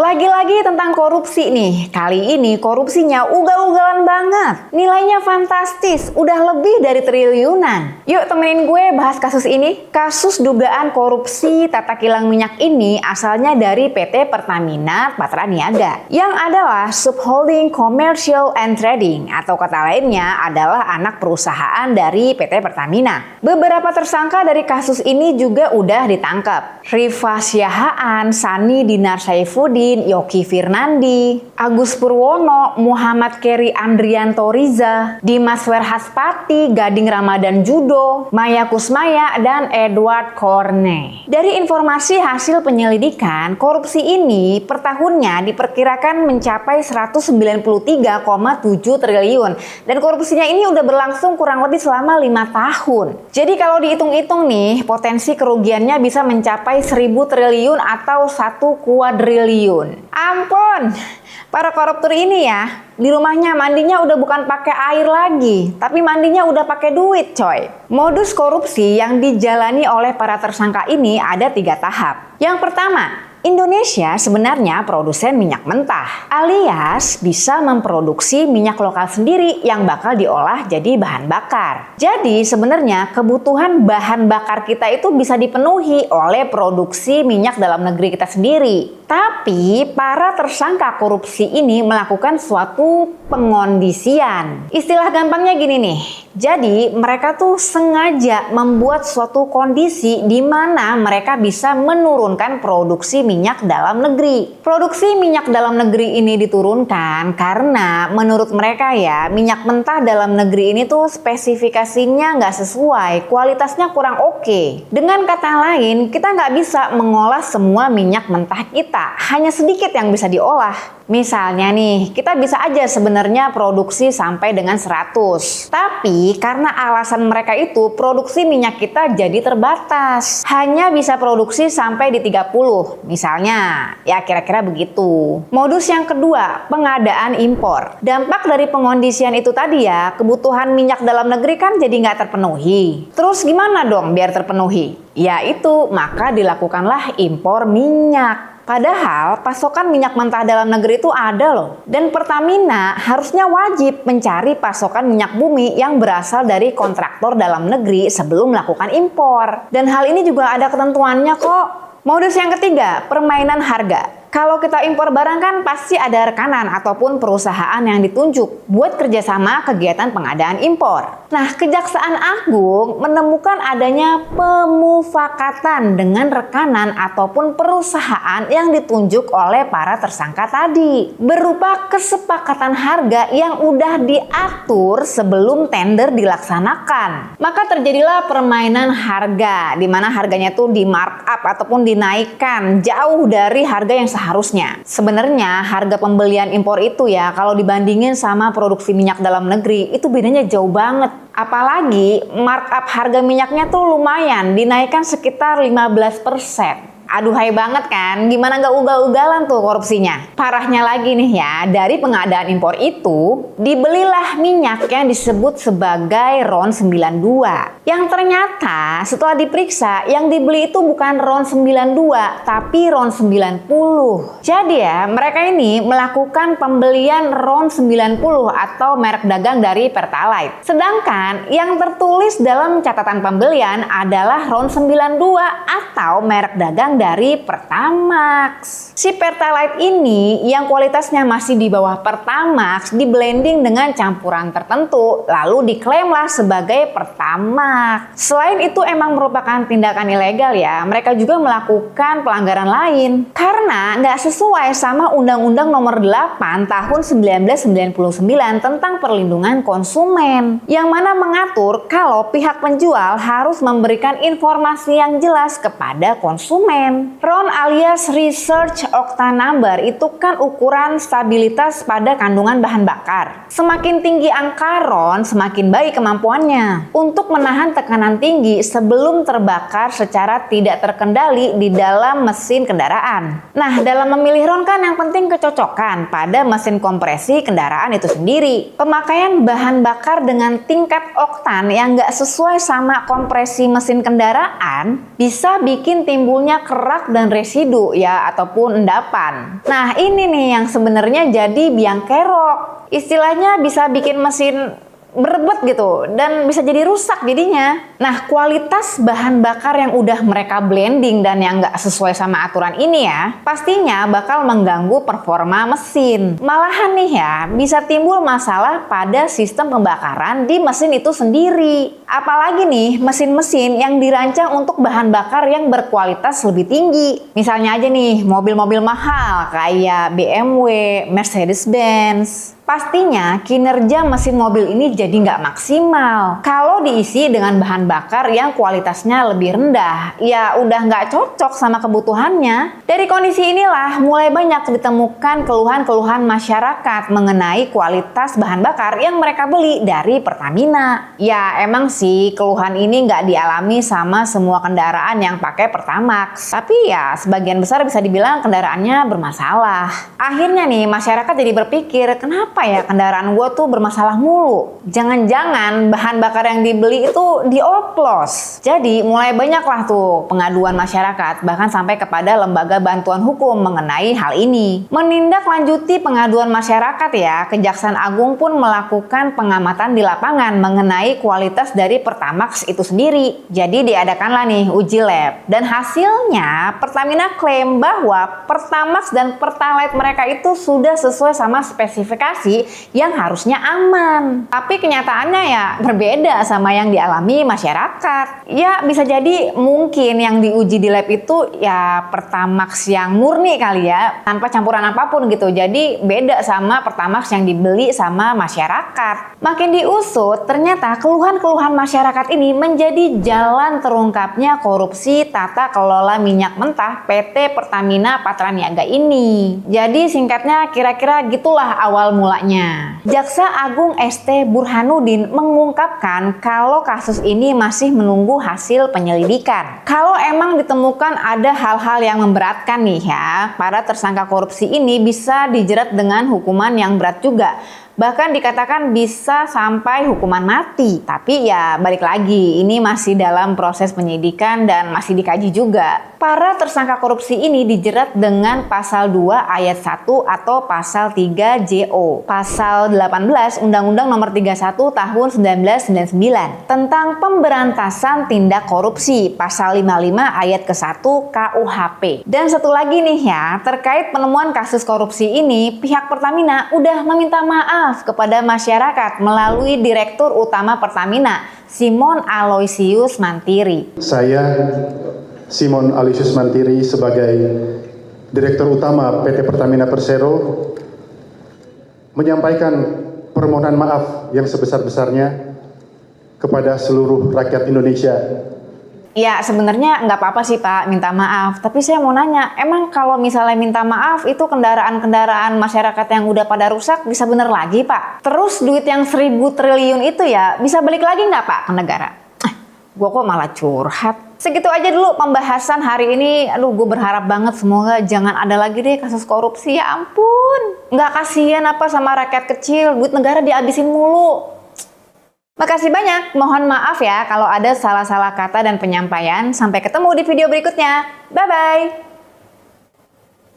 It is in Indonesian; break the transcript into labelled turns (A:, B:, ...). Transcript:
A: Lagi-lagi tentang korupsi nih. Kali ini korupsinya ugal-ugalan banget. Nilainya fantastis, udah lebih dari triliunan. Yuk temenin gue bahas kasus ini. Kasus dugaan korupsi tata kilang minyak ini asalnya dari PT Pertamina Patra Niaga, yang adalah subholding commercial and trading, atau kata lainnya adalah anak perusahaan dari PT Pertamina. Beberapa tersangka dari kasus ini juga udah ditangkap. Rifa Syahaan, Sani Dinar Saifuddin, Yoki Firnandi, Agus Purwono, Muhammad Keri Andrianto Riza, Dimas Werhaspati, Gading Ramadan Judo, Maya Kusmaya, dan Edward Korne. Dari informasi hasil penyelidikan, korupsi ini per tahunnya diperkirakan mencapai 193,7 triliun. Dan korupsinya ini udah berlangsung kurang lebih selama 5 tahun. Jadi kalau dihitung-hitung nih, potensi kerugiannya bisa mencapai 1.000 triliun atau 1 kuadriliun. Ampun, para koruptor ini ya, di rumahnya mandinya udah bukan pakai air lagi, tapi mandinya udah pakai duit coy. Modus korupsi yang dijalani oleh para tersangka ini ada 3 tahap. Yang pertama, Indonesia sebenarnya produsen minyak mentah, alias bisa memproduksi minyak lokal sendiri yang bakal diolah jadi bahan bakar. Jadi sebenarnya kebutuhan bahan bakar kita itu bisa dipenuhi oleh produksi minyak dalam negeri kita sendiri. Tapi para tersangka korupsi ini melakukan suatu pengondisian. Istilah gampangnya gini nih. Jadi mereka tuh sengaja membuat suatu kondisi di mana mereka bisa menurunkan produksi minyak dalam negeri. Produksi minyak dalam negeri ini diturunkan karena menurut mereka ya, minyak mentah dalam negeri ini tuh spesifikasinya nggak sesuai, kualitasnya kurang oke. Dengan kata lain, kita nggak bisa mengolah semua minyak mentah kita, hanya sedikit yang bisa diolah. Misalnya nih, kita bisa aja sebenarnya produksi sampai dengan 100. Tapi karena alasan mereka itu, produksi minyak kita jadi terbatas. Hanya bisa produksi sampai di 30. Misalnya, ya kira-kira begitu. Modus yang kedua, pengadaan impor. Dampak dari pengondisian itu tadi ya, kebutuhan minyak dalam negeri kan jadi nggak terpenuhi. Terus gimana dong biar terpenuhi? Ya itu, maka dilakukanlah impor minyak. Padahal pasokan minyak mentah dalam negeri itu ada loh. Dan Pertamina harusnya wajib mencari pasokan minyak bumi yang berasal dari kontraktor dalam negeri sebelum melakukan impor. Dan hal ini juga ada ketentuannya kok. Modus yang ketiga, permainan harga. Kalau kita impor barang kan pasti ada rekanan ataupun perusahaan yang ditunjuk buat kerjasama kegiatan pengadaan impor. Nah, Kejaksaan Agung menemukan adanya pemufakatan dengan rekanan ataupun perusahaan yang ditunjuk oleh para tersangka tadi, berupa kesepakatan harga yang udah diatur sebelum tender dilaksanakan. Maka terjadilah permainan harga, di mana harganya tuh di markup ataupun dinaikkan jauh dari harga yang seharusnya. Sebenarnya harga pembelian impor itu ya, kalau dibandingin sama produksi minyak dalam negeri, itu bedanya jauh banget. Apalagi markup harga minyaknya tuh lumayan, dinaikkan sekitar 15%. Aduhai banget kan, gimana nggak ugal-ugalan tuh korupsinya. Parahnya lagi nih ya, dari pengadaan impor itu, dibelilah minyak yang disebut sebagai RON 92. Yang ternyata setelah diperiksa, yang dibeli itu bukan RON 92, tapi RON 90. Jadi ya, mereka ini melakukan pembelian RON 90 atau merek dagang dari Pertalite. Sedangkan yang tertulis dalam catatan pembelian adalah RON 92 atau merek dagang dari Pertamax. Si Pertalite ini yang kualitasnya masih di bawah Pertamax di blending dengan campuran tertentu lalu diklaimlah sebagai Pertamax. Selain itu emang merupakan tindakan ilegal ya, mereka juga melakukan pelanggaran lain karena nggak sesuai sama Undang-Undang Nomor 8 Tahun 1999 tentang perlindungan konsumen, yang mana mengatur kalau pihak penjual harus memberikan informasi yang jelas kepada konsumen. RON alias Research Octane Number itu kan ukuran stabilitas pada kandungan bahan bakar. Semakin tinggi angka RON, semakin baik kemampuannya untuk menahan tekanan tinggi sebelum terbakar secara tidak terkendali di dalam mesin kendaraan. Nah, dalam memilih RON kan yang penting kecocokan pada mesin kompresi kendaraan itu sendiri. Pemakaian bahan bakar dengan tingkat oktan yang nggak sesuai sama kompresi mesin kendaraan bisa bikin timbulnya kerak dan residu ya, ataupun endapan. Nah ini nih yang sebenarnya jadi biang kerok. Istilahnya bisa bikin mesin berebet gitu dan bisa jadi rusak jadinya. Nah kualitas bahan bakar yang udah mereka blending dan yang nggak sesuai sama aturan ini ya pastinya bakal mengganggu performa mesin. Malahan nih ya bisa timbul masalah pada sistem pembakaran di mesin itu sendiri. Apalagi nih mesin-mesin yang dirancang untuk bahan bakar yang berkualitas lebih tinggi. Misalnya aja nih mobil-mobil mahal kayak BMW, Mercedes-Benz. Pastinya kinerja mesin mobil ini jadi nggak maksimal. Kalau diisi dengan bahan bakar yang kualitasnya lebih rendah, ya udah nggak cocok sama kebutuhannya. Dari kondisi inilah mulai banyak ditemukan keluhan-keluhan masyarakat mengenai kualitas bahan bakar yang mereka beli dari Pertamina. Ya emang sih keluhan ini nggak dialami sama semua kendaraan yang pakai Pertamax. Tapi ya sebagian besar bisa dibilang kendaraannya bermasalah. Akhirnya nih masyarakat jadi berpikir, kenapa ya kendaraan gue tuh bermasalah mulu? Jangan-jangan bahan bakar yang dibeli itu dioplos. Jadi mulai banyaklah tuh pengaduan masyarakat, bahkan sampai kepada lembaga bantuan hukum mengenai hal ini. Menindaklanjuti pengaduan masyarakat ya, Kejaksaan Agung pun melakukan pengamatan di lapangan mengenai kualitas dari Pertamax itu sendiri. Jadi diadakanlah nih uji lab. Dan hasilnya Pertamina klaim bahwa Pertamax dan Pertalite mereka itu sudah sesuai sama spesifikasi yang harusnya aman. Tapi kenyataannya ya berbeda sama yang dialami masyarakat. Ya bisa jadi mungkin yang diuji di lab itu ya Pertamax yang murni kali ya, tanpa campuran apapun gitu. Jadi beda sama Pertamax yang dibeli sama masyarakat. Makin diusut, ternyata keluhan-keluhan masyarakat ini menjadi jalan terungkapnya korupsi tata kelola minyak mentah PT Pertamina Patraniaga ini. Jadi singkatnya kira-kira gitulah awal mulanya. Jaksa Agung ST Burhanuddin mengungkapkan kalau kasus ini masih menunggu hasil penyelidikan. Kalau emang ditemukan ada hal-hal yang memberatkan nih ya, para tersangka korupsi ini bisa dijerat dengan hukuman yang berat juga. Bahkan dikatakan bisa sampai hukuman mati. Tapi ya balik lagi, ini masih dalam proses penyidikan dan masih dikaji juga. Para tersangka korupsi ini dijerat dengan pasal 2 ayat 1 atau pasal 3 JO. Pasal 18 Undang-Undang Nomor 31 Tahun 1999 tentang pemberantasan tindak korupsi. Pasal 55 ayat ke-1 KUHP. Dan satu lagi nih ya, terkait penemuan kasus korupsi ini, pihak Pertamina udah meminta maaf kepada masyarakat melalui Direktur Utama Pertamina, Simon Aloysius Mantiri.
B: Saya, Simon Aloysius Mantiri, sebagai Direktur Utama PT Pertamina Persero, menyampaikan permohonan maaf yang sebesar-besarnya kepada seluruh rakyat Indonesia.
A: Ya sebenarnya nggak apa-apa sih Pak minta maaf, tapi saya mau nanya, emang kalau misalnya minta maaf itu kendaraan-kendaraan masyarakat yang udah pada rusak bisa bener lagi Pak? Terus duit yang 1.000 triliun itu ya bisa balik lagi nggak Pak ke negara? Gue kok malah curhat. Segitu aja dulu pembahasan hari ini. Aduh gue berharap banget semoga jangan ada lagi deh kasus korupsi, ya ampun. Nggak kasihan apa sama rakyat kecil, duit negara dihabisin mulu. Makasih banyak, mohon maaf ya kalau ada salah-salah kata dan penyampaian. Sampai ketemu di video berikutnya. Bye-bye.